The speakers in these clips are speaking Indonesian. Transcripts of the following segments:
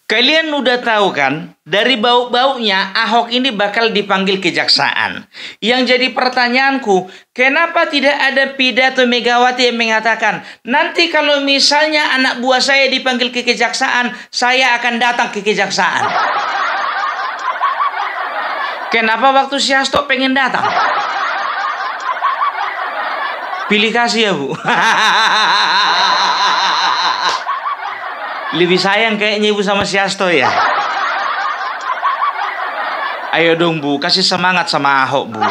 Kalian udah tahu kan, dari bau-baunya Ahok ini bakal dipanggil kejaksaan. Yang jadi pertanyaanku, kenapa tidak ada pidato Megawati yang mengatakan, nanti kalau misalnya anak buah saya dipanggil ke kejaksaan, saya akan datang ke kejaksaan. Kenapa waktu si Hasto pengen datang? Pilih kasih ya, Bu. Lebih sayang kayaknya Ibu sama si Hasto ya. Ayo dong Bu, kasih semangat sama Ahok Bu.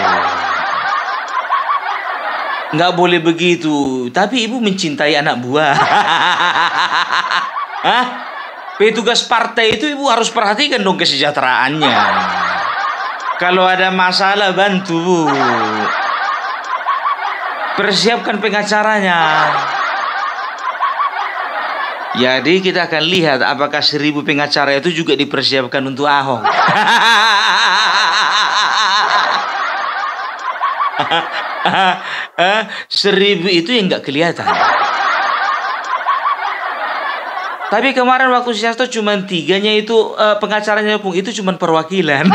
Nggak boleh begitu. Tapi Ibu mencintai anak buah. Hah? Petugas partai itu Ibu harus perhatikan dong kesejahteraannya. Kalau ada masalah bantu Bu. Persiapkan pengacaranya. Jadi kita akan lihat apakah 1000 pengacara itu juga dipersiapkan untuk Ahok. 1000 itu yang nggak kelihatan. Tapi kemarin waktu si Hasto cuma 3-nya itu pengacaranya pun itu cuma perwakilan.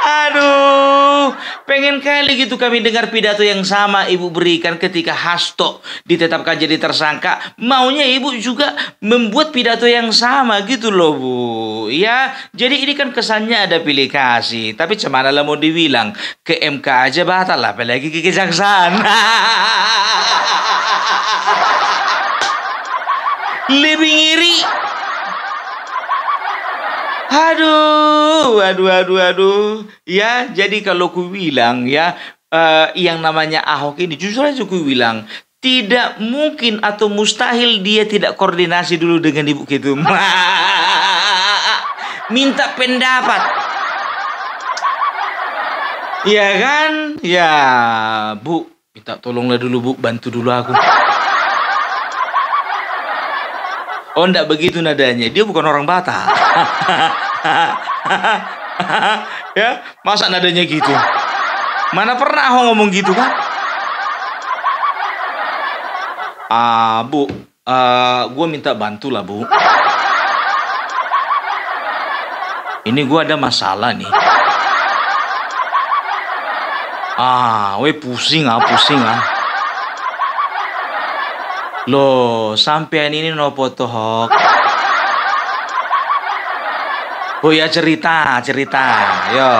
Aduh, pengen kali gitu kami dengar pidato yang sama Ibu berikan ketika Hasto ditetapkan jadi tersangka. Maunya Ibu juga membuat pidato yang sama gitu loh Bu. Ya, jadi ini kan kesannya ada pilih kasih. Tapi cemana lah mau dibilang, ke MK aja batal lah, apalagi ke kejaksaan. Lebih ngiri. Aduh. Ya, jadi kalau ku bilang ya, yang namanya Ahok ini justru aja ku bilang tidak mungkin atau mustahil dia tidak koordinasi dulu dengan Ibu Ketum. Minta pendapat. Ya kan? Ya, Bu, minta tolonglah dulu Bu, bantu dulu aku. Oh, enggak begitu nadanya. Dia bukan orang Batak. Ya, masa nadanya gitu? Mana pernah Ahok ngomong gitu kan? Bu, gue minta bantu lah Bu. Ini gue ada masalah nih. Pusing ah. Loh, sampean ini nopo toh Hok? Oh ya, cerita. Yo.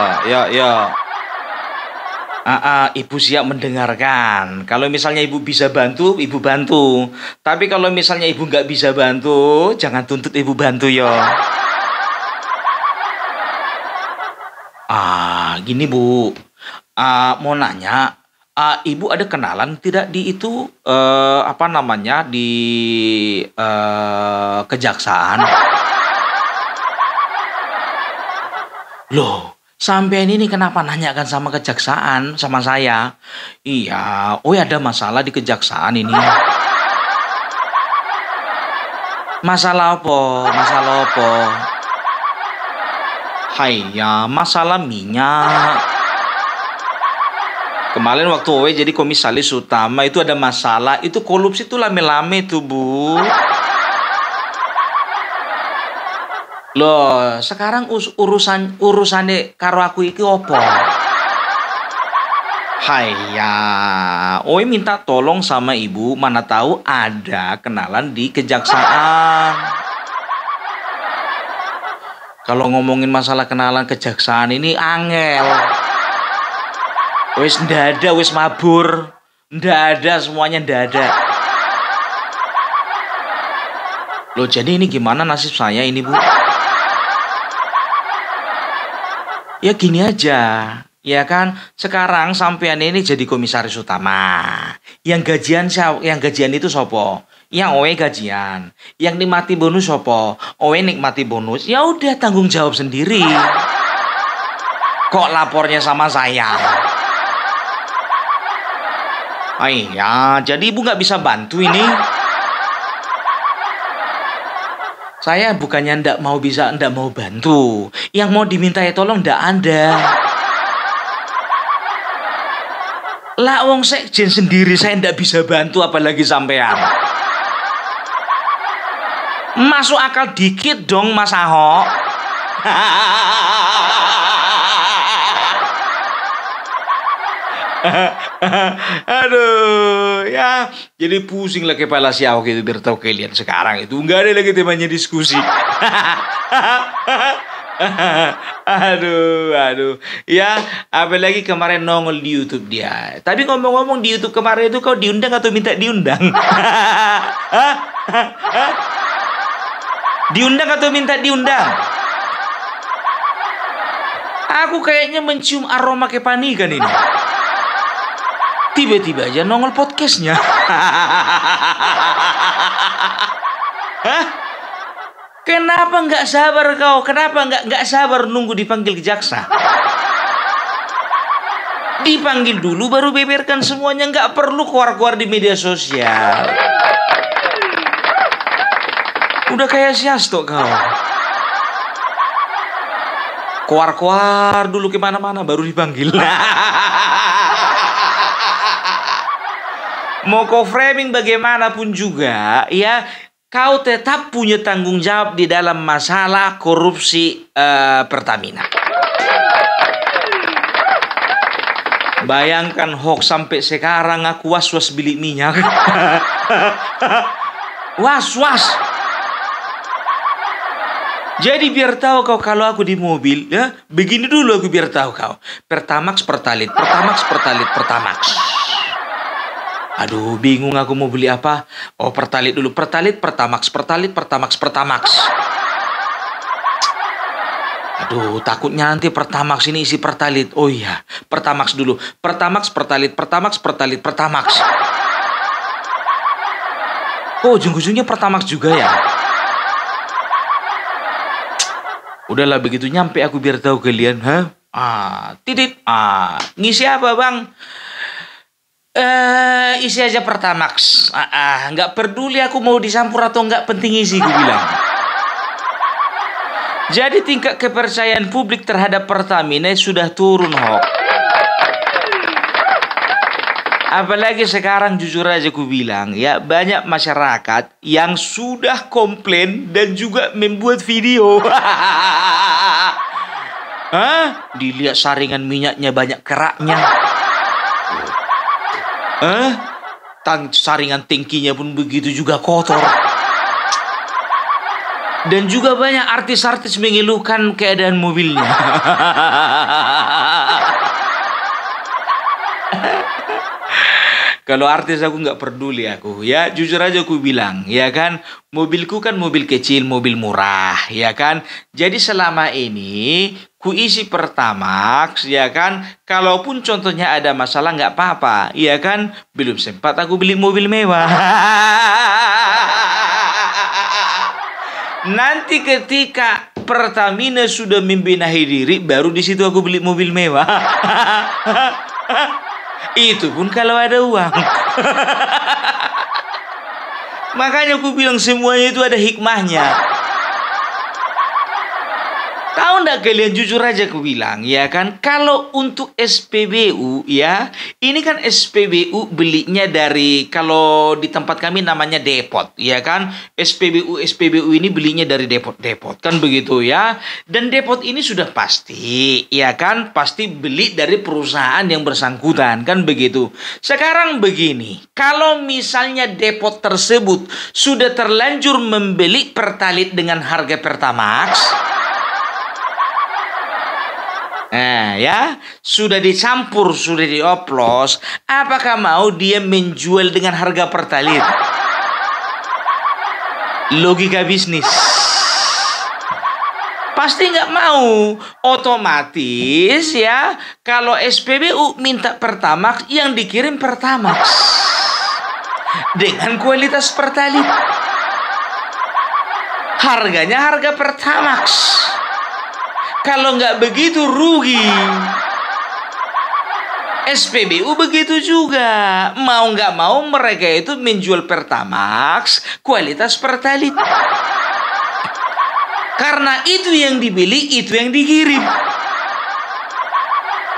Ibu siap mendengarkan. Kalau misalnya Ibu bisa bantu, Ibu bantu. Tapi kalau misalnya Ibu nggak bisa bantu, jangan tuntut Ibu bantu yo. Gini Bu, mau nanya. Ibu ada kenalan tidak di itu di kejaksaan? Loh, sampean ini kenapa nanyakan sama kejaksaan sama saya? Iya, ada masalah di kejaksaan ini. Masalah apa? Haiya, masalah minyak. Kemarin waktu Owe jadi komisaris utama itu ada masalah, itu korupsi itu lame-lame tuh Bu. Loh, sekarang urusannya karo aku iki opo? Haiya, Owe minta tolong sama Ibu, mana tahu ada kenalan di kejaksaan. Kalau ngomongin masalah kenalan kejaksaan ini angel. Wis ndak ada, wis mabur. Ndak ada, semuanya ndak ada. Loh, jadi ini gimana nasib saya ini Bu? Ya gini aja, ya kan? Sekarang sampean ini jadi komisaris utama. Yang gajian itu sopo? Yang Owe gajian. Yang nikmati bonus sopo? Owe nikmati bonus. Ya udah, tanggung jawab sendiri. Kok lapornya sama saya? Iya, jadi Ibu nggak bisa bantu ini. Saya bukannya ndak mau bantu. Yang mau dimintai tolong ndak ada. Lah wong sekjen sendiri saya ndak bisa bantu apalagi sampean. Masuk akal dikit dong Mas Ahok. Aduh, ya jadi pusing lah kepala si Ahok itu biar tahu kalian sekarang itu nggak ada lagi temanya diskusi. Aduh. Ya, apalagi kemarin nongol di YouTube dia. Tapi ngomong-ngomong di YouTube kemarin itu kau diundang atau minta diundang? Diundang atau minta diundang? Aku kayaknya mencium aroma kepanikan ini. Tiba-tiba aja nongol podcastnya. Hah? Kenapa nggak sabar kau? Kenapa nggak sabar nunggu dipanggil ke jaksa? Dipanggil dulu baru beberkan semuanya. Nggak perlu keluar-keluar di media sosial. Udah kayak si Hasto kau. Keluar-keluar dulu kemana-mana baru dipanggil. Mau kau framing bagaimanapun juga, ya kau tetap punya tanggung jawab di dalam masalah korupsi Pertamina. Bayangkan hoax sampai sekarang aku was-was beli minyak. Was-was. Jadi biar tahu kau kalau aku di mobil, ya begini dulu aku biar tahu kau. Pertamax, Pertalit, Pertamax, Pertalit, Pertamax. Aduh, bingung aku mau beli apa. Oh, Pertalit dulu. Pertalit, Pertamax, Pertalit, Pertamax, Pertamax. Aduh, takutnya nanti Pertamax ini isi Pertalit. Oh iya, Pertamax dulu. Pertamax, Pertalit, Pertamax, Pertalit, Pertamax. Oh, ujung-ujungnya Pertamax juga ya. Udahlah begitu nyampe aku biar tahu kalian, titit. Ngisi apa, Bang? Isi aja Pertamax. Nggak peduli aku mau disampur atau nggak, penting isi, gue bilang. Jadi tingkat kepercayaan publik terhadap Pertamina sudah turun, Hok. Apalagi sekarang jujur aja ku bilang, ya banyak masyarakat yang sudah komplain dan juga membuat video. Dilihat saringan minyaknya banyak keraknya. Saringan tangkinya pun begitu juga kotor. Dan juga banyak artis-artis mengeluhkan keadaan mobilnya. Kalau artis aku nggak peduli aku, ya jujur aja aku bilang, ya kan, mobilku kan mobil kecil, mobil murah, ya kan. Jadi selama ini ku isi Pertamax, ya kan. Kalaupun contohnya ada masalah nggak apa-apa, ya kan. Belum sempat aku beli mobil mewah. Nanti ketika Pertamina sudah membenahi diri, baru di situ aku beli mobil mewah. Itu pun kalau ada uang. Makanya aku bilang semuanya itu ada hikmahnya. Tahu nggak kalian, jujur aja aku bilang, ya kan, kalau untuk SPBU, ya, ini kan SPBU belinya dari, kalau di tempat kami namanya depot, ya kan, SPBU ini belinya dari depot, kan begitu ya. Dan depot ini sudah pasti, ya kan, pasti beli dari perusahaan yang bersangkutan, kan begitu. Sekarang begini, kalau misalnya depot tersebut sudah terlanjur membeli Pertalit dengan harga Pertamax, ya, sudah dicampur, sudah dioplos, apakah mau dia menjual dengan harga Pertalit? Logika bisnis. Pasti nggak mau. Otomatis ya, kalau SPBU minta Pertamax, yang dikirim Pertamax dengan kualitas Pertalit. Harganya harga Pertamax. Kalau nggak begitu rugi. SPBU begitu juga. Mau nggak mau mereka itu menjual Pertamax kualitas Pertalit. Karena itu yang dibeli, itu yang dikirim.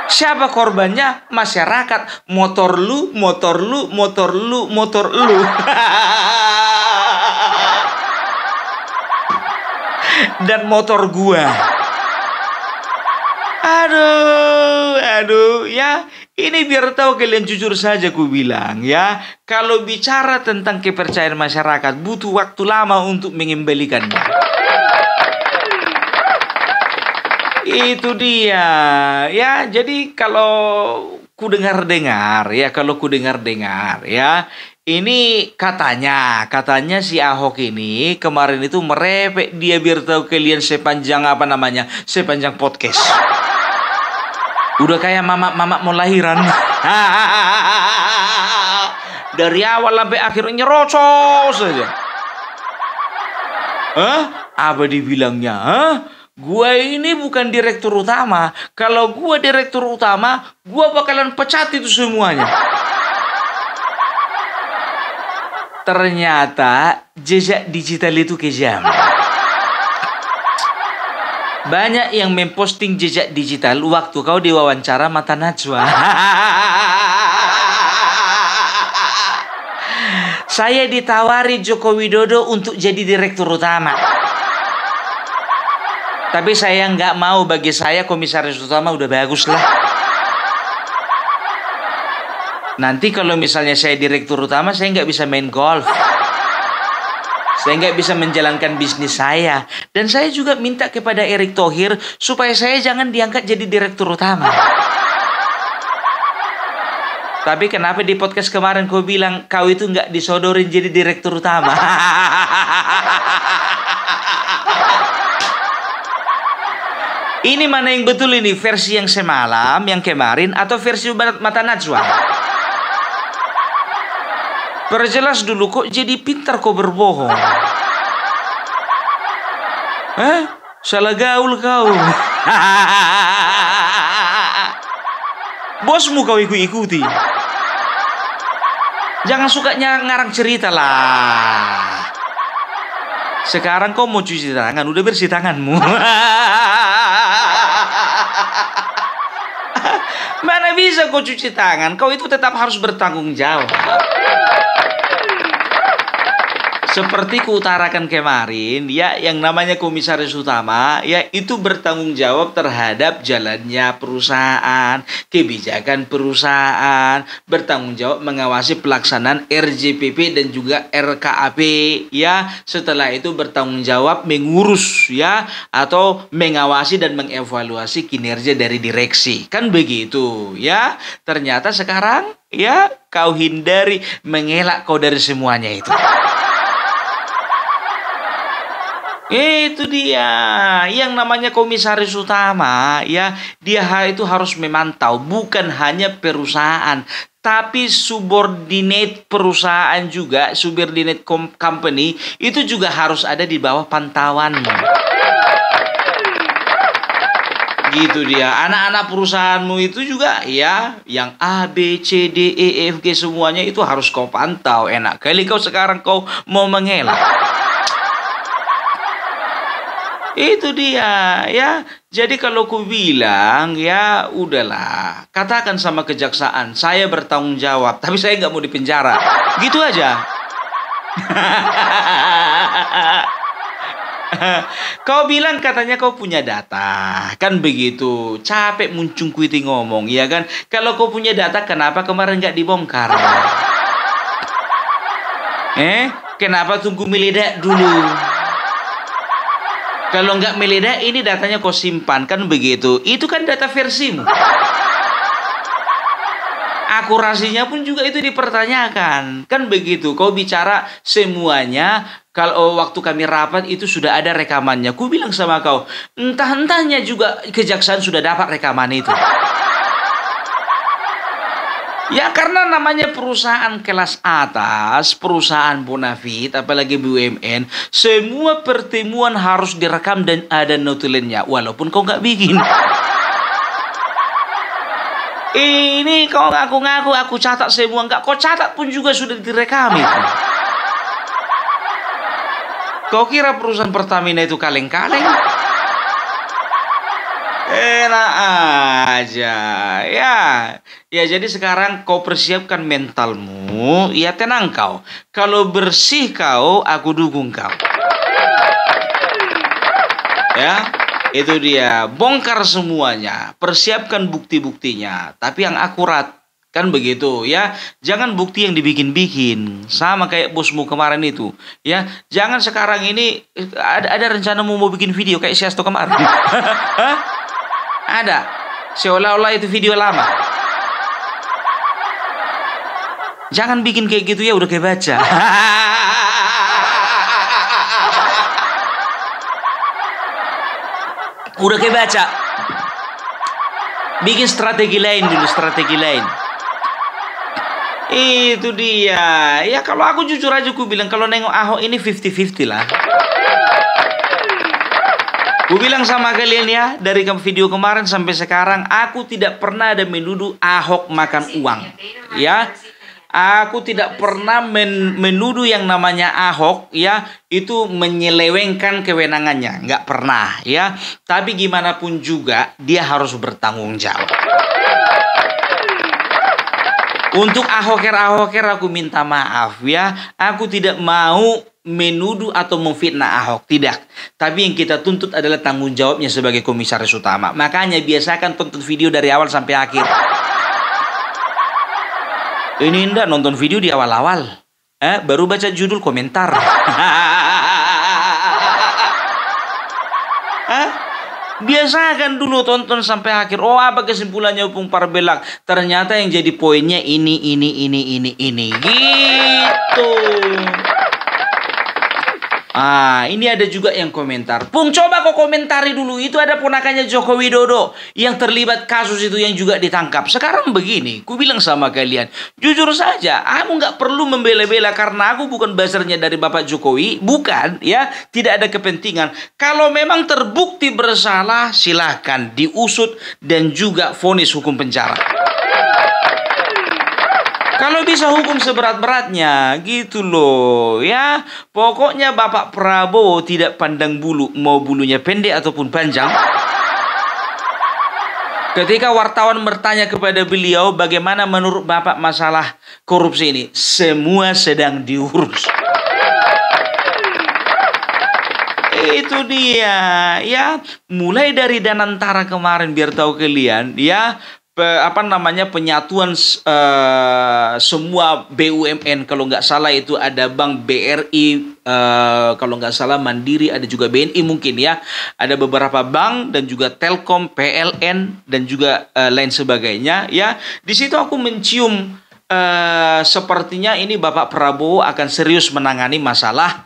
Siapa korbannya? Masyarakat. Motor lu, motor lu, motor lu, motor lu. Dan motor gua. Aduh, ya. Ini biar tahu kalian jujur saja ku bilang ya. Kalau bicara tentang kepercayaan masyarakat butuh waktu lama untuk mengembalikannya. Itu dia. Ya, jadi kalau ku dengar-dengar ya, ini katanya si Ahok ini kemarin itu merepek dia biar tahu kalian sepanjang podcast. Udah kayak mama mau lahiran. Dari awal sampai akhir nyerocos saja. Apa dibilangnya? Gua ini bukan direktur utama. Kalau gua direktur utama, gua bakalan pecat itu semuanya. Ternyata jejak digital itu kejam. Banyak yang memposting jejak digital waktu kau diwawancara Mata Najwa. Saya ditawari Joko Widodo untuk jadi direktur utama. Tapi saya nggak mau, bagi saya komisaris utama udah bagus lah. Nanti kalau misalnya saya direktur utama, saya nggak bisa main golf. Saya nggak bisa menjalankan bisnis saya. Dan saya juga minta kepada Erick Thohir supaya saya jangan diangkat jadi direktur utama. Tapi kenapa di podcast kemarin kau bilang kau itu nggak disodorin jadi direktur utama? Ini mana yang betul ini? Versi yang semalam, yang kemarin, atau versi Mata Najwa? Perjelas dulu, kok jadi pintar kau berbohong? Salah gaul kau. Bosmu kau ikuti. Jangan suka ngarang cerita lah. Sekarang kau mau cuci tangan, udah bersih tanganmu. Mana bisa kau cuci tangan? Kau itu tetap harus bertanggung jawab. Seperti kuutarakan kemarin, ya, yang namanya komisaris utama, ya, itu bertanggung jawab terhadap jalannya perusahaan, kebijakan perusahaan, bertanggung jawab mengawasi pelaksanaan RJPP dan juga RKAP, ya. Setelah itu bertanggung jawab mengurus, ya, atau mengawasi dan mengevaluasi kinerja dari direksi. Kan begitu, ya. Ternyata sekarang, ya, kau hindari, mengelak kau dari semuanya itu. Itu dia, yang namanya komisaris utama, ya, dia itu harus memantau bukan hanya perusahaan, tapi subordinate perusahaan juga, subordinate company itu juga harus ada di bawah pantauanmu. Gitu dia, anak-anak perusahaanmu itu juga, ya, yang A, B, C, D, E, F, G semuanya itu harus kau pantau. Enak kali kau sekarang kau mau mengelak. Itu dia, ya. Jadi kalau ku bilang, ya udahlah, katakan sama kejaksaan, saya bertanggung jawab, tapi saya nggak mau dipenjara. Gitu aja. Kau bilang katanya kau punya data, kan begitu. Capek muncung kuiti ngomong, ya kan? Kalau kau punya data, kenapa kemarin nggak dibongkar? Kenapa tunggu meledak dulu? Kalau nggak meledak, ini datanya kau simpan, kan begitu. Itu kan data versimu. Akurasinya pun juga itu dipertanyakan, kan begitu. Kau bicara semuanya, kalau waktu kami rapat itu sudah ada rekamannya. Ku bilang sama kau, entah-entahnya juga kejaksaan sudah dapat rekaman itu. Ya karena namanya perusahaan kelas atas, perusahaan bonafit, apalagi BUMN, semua pertemuan harus direkam dan ada notulennya, walaupun kau nggak bikin. Ini kau ngaku-ngaku aku catat semua, nggak kau catat pun juga sudah direkam itu. Kau kira perusahaan Pertamina itu kaleng-kaleng? Enak aja. Ya. Ya, jadi sekarang kau persiapkan mentalmu. Ya, tenang kau. Kalau bersih kau, aku dukung kau. Ya, itu dia. Bongkar semuanya. Persiapkan bukti-buktinya. Tapi yang akurat. Kan begitu ya. Jangan bukti yang dibikin-bikin. Sama kayak bosmu kemarin itu. Ya, jangan sekarang ini ada rencana mau bikin video kayak si Asto kemarin. Hah? Ada. Seolah-olah itu video lama. Jangan bikin kayak gitu ya, udah kayak baca. Udah kayak baca. Bikin strategi lain dulu, strategi lain. Itu dia. Ya kalau aku jujur aja aku bilang kalau nengok Ahok ini 50-50 lah. Aku bilang sama kalian ya, dari video kemarin sampai sekarang aku tidak pernah ada menuduh Ahok makan uang. Ya. Aku tidak pernah menuduh yang namanya Ahok ya itu menyelewengkan kewenangannya, nggak pernah ya. Tapi gimana pun juga dia harus bertanggung jawab. Untuk Ahoker aku minta maaf ya. Aku tidak mau menuduh atau memfitnah Ahok, tidak. Tapi yang kita tuntut adalah tanggung jawabnya sebagai komisaris utama. Makanya biasakan tonton video dari awal sampai akhir. Ini enggak nonton video di awal-awal. Baru baca judul komentar. Biasakan dulu tonton sampai akhir. Oh, apa kesimpulannya Opung Parbelang? Ternyata yang jadi poinnya ini. Gitu. Ini ada juga yang komentar. Pung, coba kau komentari dulu. Itu ada ponakannya Joko Widodo yang terlibat kasus itu yang juga ditangkap. Sekarang begini, ku bilang sama kalian. Jujur saja, aku nggak perlu membela-bela karena aku bukan basarnya dari Bapak Jokowi. Bukan, ya. Tidak ada kepentingan. Kalau memang terbukti bersalah, silahkan diusut dan juga vonis hukum penjara. Kalau bisa hukum seberat-beratnya, gitu loh, ya. Pokoknya Bapak Prabowo tidak pandang bulu, mau bulunya pendek ataupun panjang. Ketika wartawan bertanya kepada beliau, bagaimana menurut Bapak masalah korupsi ini? Semua sedang diurus. Itu dia, ya. Mulai dari Danantara kemarin, biar tahu kalian, ya. Penyatuan semua BUMN, kalau nggak salah itu ada Bank BRI, kalau nggak salah Mandiri, ada juga BNI mungkin ya, ada beberapa bank dan juga Telkom, PLN dan juga lain sebagainya ya. Di situ aku mencium sepertinya ini Bapak Prabowo akan serius menangani masalah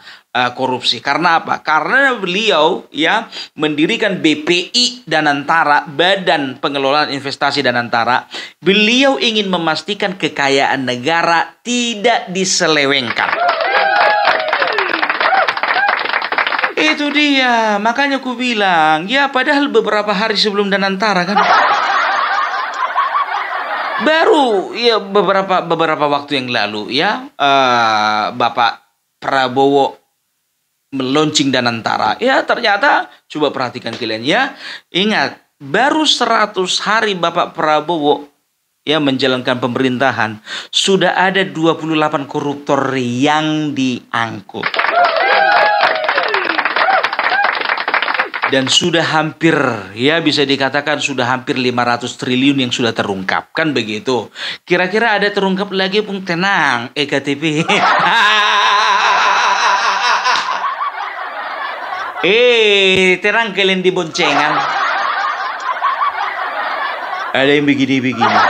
korupsi. Karena apa? Karena beliau ya mendirikan BPI Danantara, Badan Pengelolaan Investasi Danantara. Beliau ingin memastikan kekayaan negara tidak diselewengkan. Itu dia. Makanya aku bilang, ya padahal beberapa hari sebelum Danantara kan. Baru ya beberapa waktu yang lalu ya Bapak Prabowo meluncing Danantara. Ya ternyata coba perhatikan kalian ya. Ingat, baru 100 hari Bapak Prabowo ya menjalankan pemerintahan, sudah ada 28 koruptor yang diangkut. Dan sudah hampir, ya bisa dikatakan sudah hampir 500 triliun yang sudah terungkap. Kan begitu. Kira-kira ada terungkap lagi, Pung? Tenang, EKTP. Tenang kalian di boncengan. Ada yang begini-begini.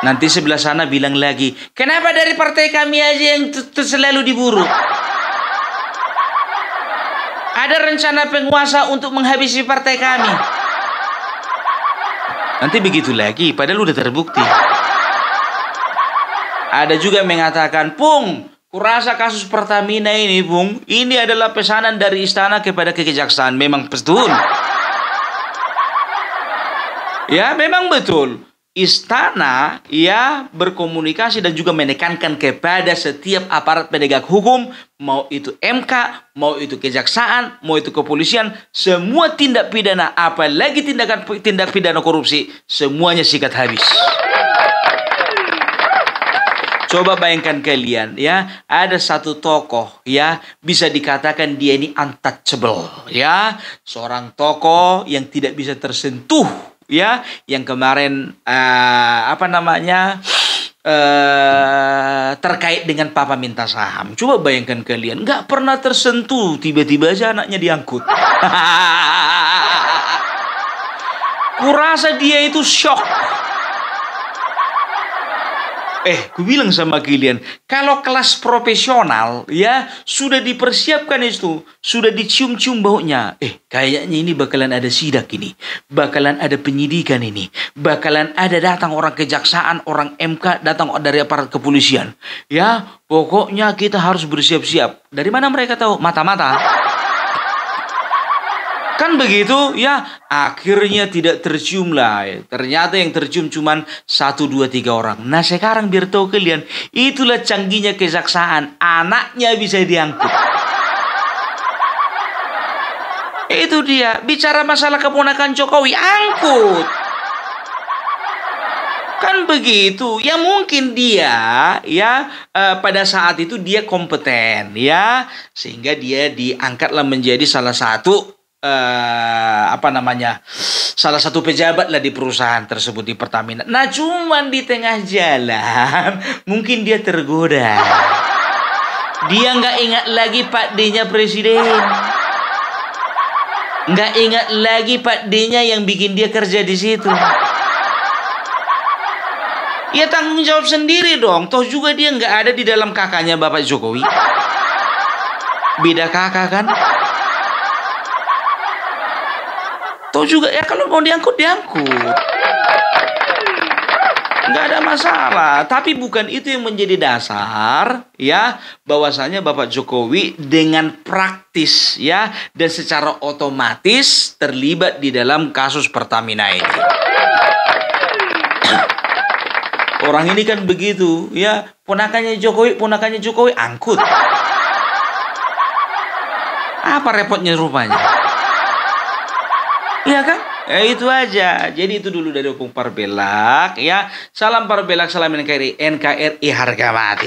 Nanti sebelah sana bilang lagi, kenapa dari partai kami aja yang selalu diburu? Ada rencana penguasa untuk menghabisi partai kami. Nanti begitu lagi, padahal udah terbukti. Ada juga yang mengatakan, Pung, kurasa kasus Pertamina ini, Bung, ini adalah pesanan dari istana kepada kejaksaan. Memang betul. Ya, memang betul. istana ya berkomunikasi dan juga menekankan kepada setiap aparat penegak hukum, mau itu MK, mau itu kejaksaan, mau itu kepolisian, semua tindak pidana, apalagi tindak pidana korupsi, semuanya sikat habis. Coba bayangkan kalian ya, ada satu tokoh ya, bisa dikatakan dia ini untouchable ya, seorang tokoh yang tidak bisa tersentuh ya, yang kemarin terkait dengan papa minta saham. Coba bayangkan kalian, nggak pernah tersentuh, tiba-tiba aja anaknya diangkut. Kurasa dia itu shock. Ku bilang sama kalian, kalau kelas profesional ya sudah dipersiapkan itu, sudah dicium-cium baunya. Kayaknya ini bakalan ada sidak ini, bakalan ada penyidikan ini, bakalan ada datang orang kejaksaan, orang MK, datang dari aparat kepolisian. Ya, pokoknya kita harus bersiap-siap. Dari mana mereka tahu? Mata-mata. Kan begitu ya, akhirnya tidak tercium lah. Ternyata yang tercium cuman 1, 2, 3 orang. Nah sekarang biar tahu kalian, itulah canggihnya kejaksaan, anaknya bisa diangkut. Itu dia, bicara masalah keponakan Jokowi, angkut. Kan begitu, ya mungkin dia ya pada saat itu dia kompeten ya, sehingga dia diangkatlah menjadi salah satu salah satu pejabat lah di perusahaan tersebut, di Pertamina. Nah cuman di tengah jalan mungkin dia tergoda, dia nggak ingat lagi Pak D-nya presiden, nggak ingat lagi Pak D-nya yang bikin dia kerja di situ. Ya tanggung jawab sendiri dong, toh juga dia nggak ada di dalam kakaknya Bapak Jokowi, beda kakak kan. Toh juga ya kalau mau diangkut. Nggak ada masalah. Tapi bukan itu yang menjadi dasar ya, bahwasanya Bapak Jokowi dengan praktis ya dan secara otomatis terlibat di dalam kasus Pertamina ini. Orang ini kan begitu ya, ponakannya Jokowi angkut. Apa repotnya rupanya? Iya kan? Ya itu aja. Jadi itu dulu dari Opung Parbelak ya. Salam Parbelak, salam NKRI, harga mati.